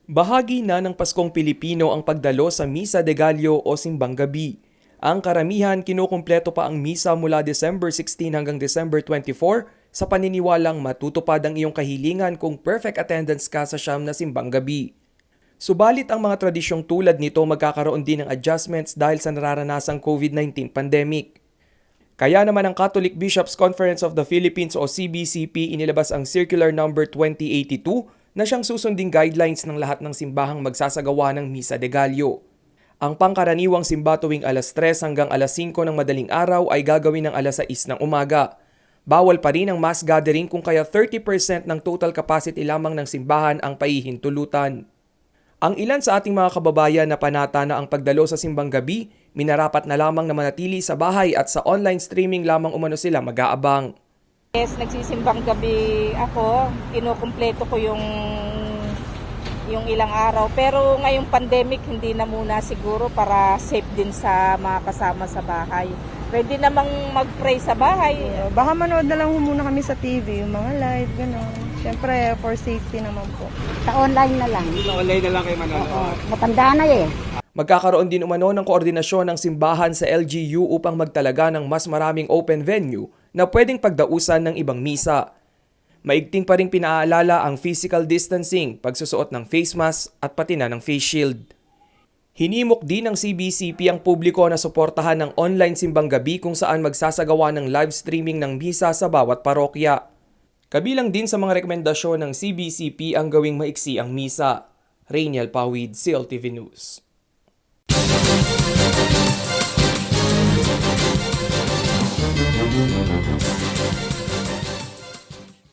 Bahagi na ng Paskong Pilipino ang pagdalo sa Misa de Gallo o Simbang Gabi. Ang karamihan kinukumpleto pa ang misa mula December 16 hanggang December 24 sa paniniwalang matutupad ang iyong kahilingan kung perfect attendance ka sa siyam na Simbang Gabi. Subalit ang mga tradisyong tulad nito magkakaroon din ng adjustments dahil sa nararanasang COVID-19 pandemic. Kaya naman ang Catholic Bishops' Conference of the Philippines o CBCP inilabas ang Circular Number 2082 na siyang susunding guidelines ng lahat ng simbahang magsasagawa ng Misa de Gallo. Ang pangkaraniwang simba tuwing alas 3 hanggang alas 5 ng madaling araw ay gagawin ng alas 6 ng umaga. Bawal pa rin ang mass gathering kung kaya 30% ng total capacity lamang ng simbahan ang paihintulutan. Ang ilan sa ating mga kababayan na panata na ang pagdalo sa simbang gabi, minarapat na lamang na manatili sa bahay at sa online streaming lamang umano sila mag-aabang. Yes, nagsisimbang gabi ako, kinukumpleto ko yung ilang araw. Pero ngayong pandemic, hindi na muna siguro para safe din sa mga kasama sa bahay. Pwede namang mag-pray sa bahay. Baka manood na lang muna kami sa TV, yung mga live, gano'n. Siyempre, for safety naman po. Sa online na lang. Sa online na lang kayo manonood. Oo, matanda na eh. Magkakaroon din umano ng koordinasyon ng simbahan sa LGU upang magtalaga ng mas maraming open venue na pwedeng pagdausan ng ibang misa. Maigting pa rin pinaalala ang physical distancing, pagsusuot ng face mask at pati na ng face shield. Hinimok din ng CBCP ang publiko na suportahan ng online simbang gabi kung saan magsasagawa ng live streaming ng misa sa bawat parokya. Kabilang din sa mga rekomendasyon ng CBCP ang gawing maiksi ang misa. Rainiel Pawid, CLTV News.